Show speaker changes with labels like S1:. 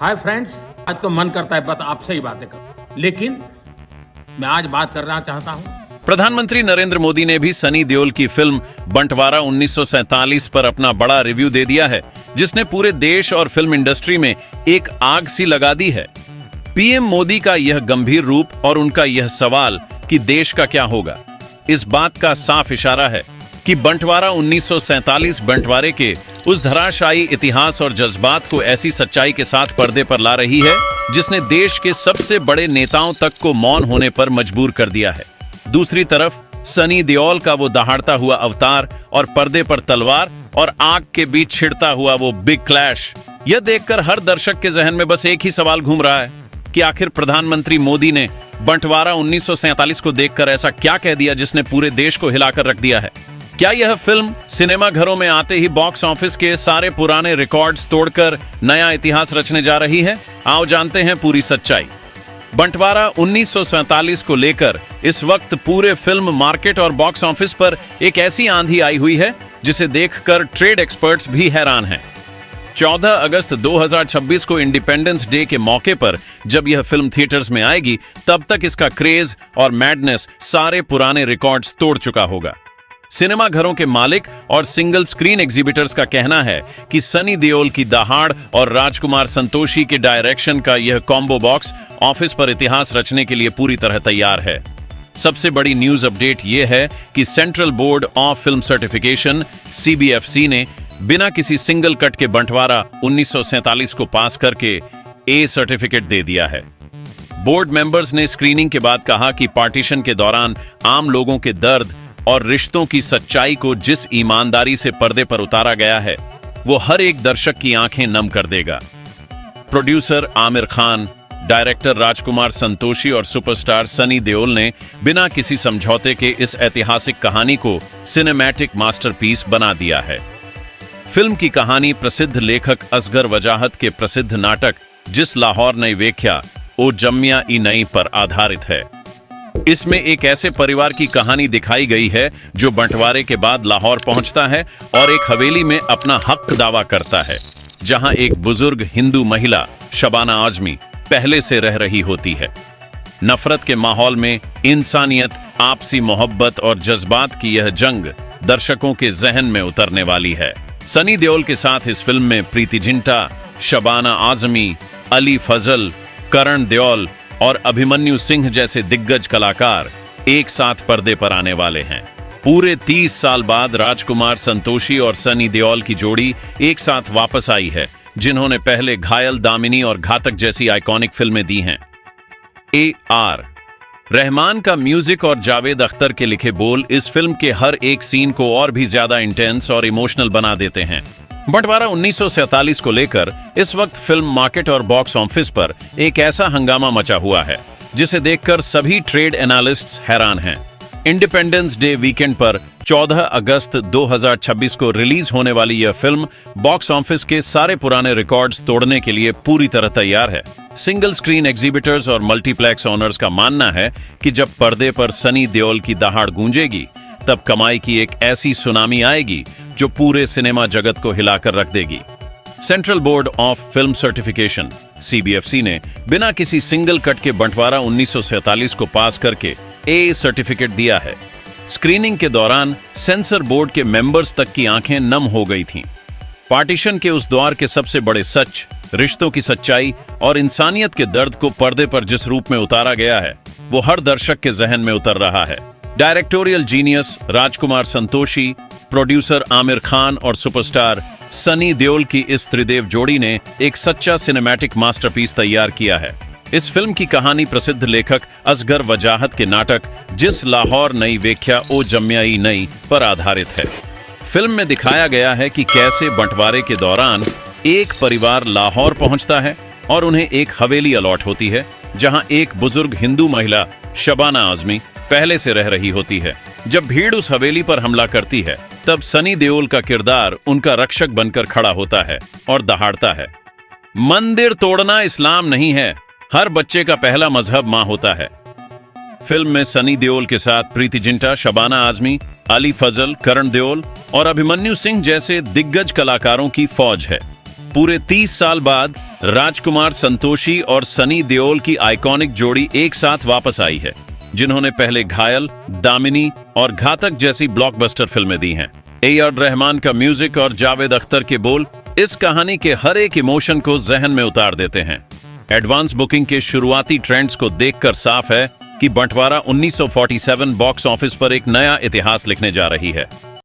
S1: Hi friends, आज तो मन करता है बस आपसे ही बातें करूं, लेकिन मैं आज बात करना चाहता हूं।
S2: प्रधानमंत्री नरेंद्र मोदी ने भी सनी देओल की फिल्म बंटवारा 1947 पर अपना बड़ा रिव्यू दे दिया है, जिसने पूरे देश और फिल्म इंडस्ट्री में एक आग सी लगा दी है। पीएम मोदी का यह गंभीर रूप और उनका यह सवाल कि देश का क्या होगा, इस बात का साफ इशारा है कि बंटवारा 1947 बंटवारे के उस धराशायी इतिहास और जज्बात को ऐसी सच्चाई के साथ पर्दे पर ला रही है जिसने देश के सबसे बड़े नेताओं तक को मौन होने पर मजबूर कर दिया है। दूसरी तरफ सनी देओल का वो दहाड़ता हुआ अवतार और पर्दे पर तलवार और आग के बीच छिड़ता हुआ वो बिग क्लैश, यह देखकर हर दर्शक के जहन में बस एक ही सवाल घूम रहा है कि आखिर प्रधानमंत्री मोदी ने बंटवारा 1947 को देखकर ऐसा क्या कह दिया जिसने पूरे देश को हिलाकर रख दिया है। क्या यह फिल्म सिनेमा घरों में आते ही बॉक्स ऑफिस के सारे पुराने रिकॉर्ड्स तोड़कर नया इतिहास रचने जा रही है? आओ जानते हैं पूरी सच्चाई। बंटवारा 1947 को लेकर इस वक्त पूरे फिल्म मार्केट और बॉक्स ऑफिस पर एक ऐसी आंधी आई हुई है जिसे देखकर ट्रेड एक्सपर्ट्स भी हैरान हैं। 14 अगस्त 2026 को इंडिपेंडेंस डे के मौके पर जब यह फिल्म थिएटर्स में आएगी, तब तक इसका क्रेज और मैडनेस सारे पुराने रिकॉर्ड्स तोड़ चुका होगा। सिनेमा घरों के मालिक और सिंगल स्क्रीन एग्जीबिटर्स का कहना है कि सनी देओल की दहाड़ और राजकुमार संतोषी के डायरेक्शन का यह कॉम्बो बॉक्स ऑफिस पर इतिहास रचने के लिए पूरी तरह तैयार है। सबसे बड़ी न्यूज अपडेट यह है कि central board of film certification (CBFC) ने बिना किसी सिंगल कट के बंटवारा 1947 को पास करके ए सर्टिफिकेट दे दिया है। बोर्ड मेंबर्स ने स्क्रीनिंग के बाद कहा कि पार्टीशन के दौरान आम लोगों के दर्द और रिश्तों की सच्चाई को जिस ईमानदारी से पर्दे पर उतारा गया है, वो हर एक दर्शक की आंखें नम कर देगा। प्रोड्यूसर आमिर खान, डायरेक्टर राजकुमार संतोषी और सुपरस्टार सनी देओल ने बिना किसी समझौते के इस ऐतिहासिक कहानी को सिनेमैटिक मास्टरपीस बना दिया है। फिल्म की कहानी प्रसिद्ध लेखक असगर वजाहत के प्रसिद्ध नाटक जिस लाहौर नई वेख्या ओ जम्मिया ई नई पर आधारित है। इसमें एक ऐसे परिवार की कहानी दिखाई गई है जो बंटवारे के बाद लाहौर पहुंचता है और एक हवेली में अपना हक दावा करता है, जहां एक बुजुर्ग हिंदू महिला शबाना आजमी पहले से रह रही होती है। नफरत के माहौल में इंसानियत, आपसी मोहब्बत और जज्बात की यह जंग दर्शकों के जहन में उतरने वाली है। सनी देओल के साथ इस फिल्म में प्रीति जिंटा, शबाना आजमी, अली फजल, करण देओल और अभिमन्यु सिंह जैसे दिग्गज कलाकार एक साथ पर्दे पर आने वाले हैं। पूरे 30 साल बाद राजकुमार संतोषी और सनी देओल की जोड़ी एक साथ वापस आई है, जिन्होंने पहले घायल, दामिनी और घातक जैसी आइकॉनिक फिल्में दी हैं। AR रहमान का म्यूजिक और जावेद अख्तर के लिखे बोल इस फिल्म के हर एक सीन को और भी ज्यादा इंटेंस और इमोशनल बना देते हैं। बंटवारा 1947 को लेकर इस वक्त फिल्म मार्केट और बॉक्स ऑफिस पर एक ऐसा हंगामा मचा हुआ है जिसे देखकर सभी ट्रेड एनालिस्ट्स हैरान हैं। इंडिपेंडेंस डे वीकेंड पर 14 अगस्त 2026 को रिलीज होने वाली यह फिल्म बॉक्स ऑफिस के सारे पुराने रिकॉर्ड्स तोड़ने के लिए पूरी तरह तैयार है। सिंगल स्क्रीन एग्जीबिटर्स और मल्टीप्लेक्स ओनर्स का मानना है कि जब पर्दे पर सनी देओल की दहाड़ गूंजेगी, तब कमाई की एक ऐसी सुनामी आएगी जो पूरे सिनेमा जगत को हिलाकर रख देगी। Central board of film certification (CBFC) ने बिना किसी सिंगल कट के बंटवारा 1947 को पास करके ए सर्टिफिकेट दिया है। स्क्रीनिंग के दौरान सेंसर बोर्ड के मेंबर्स तक की आंखें नम हो गई थीं। पार्टीशन के उस दौर के सबसे बड़े सच, रिश्तों की सच्चाई और इंसानियत के दर्द को पर्दे पर जिस रूप में उतारा गया है, वो हर दर्शक के जहन में उतर रहा है। Directorial genius Rajkumar Santoshi, producer Aamir Khan और सुपरस्टार सनी देओल की इस त्रिदेव जोड़ी ने एक सच्चा सिनेमैटिक मास्टरपीस तैयार किया है। इस फिल्म की कहानी प्रसिद्ध लेखक असगर वजाहत के नाटक जिस लाहौर नई वेख्या ओ जम्मिया ई नई पर आधारित है। फिल्म में दिखाया गया है कि कैसे बंटवारे के दौरान एक परिवार लाहौर पहुंचता है और उन्हें एक हवेली अलॉट होती है, जहां एक बुजुर्ग हिंदू महिला शबाना आजमी पहले से रह रही होती है। जब भीड़ उस हवेली पर हमला करती है, तब सनी देओल का किरदार उनका रक्षक बनकर खड़ा होता है और दहाड़ता है, मंदिर तोड़ना इस्लाम नहीं है, हर बच्चे का पहला मजहब मां होता है। फिल्म में सनी देओल के साथ प्रीति जिंटा, शबाना आजमी, अली फजल, करण देओल और अभिमन्यु सिंह जैसे दिग्गज कलाकारों की फौज है। पूरे 30 साल बाद राजकुमार संतोषी और सनी देओल की आइकॉनिक जोड़ी एक साथ वापस आई है, जिन्होंने पहले घायल, दामिनी और घातक जैसी ब्लॉकबस्टर फिल्में दी हैं। ए.आर. रहमान का म्यूजिक और जावेद अख्तर के बोल इस कहानी के हर एक इमोशन को जहन में उतार देते हैं। एडवांस बुकिंग के शुरुआती ट्रेंड्स को देखकर साफ है कि बंटवारा 1947 बॉक्स ऑफिस पर एक नया इतिहास लिखने जा रही है।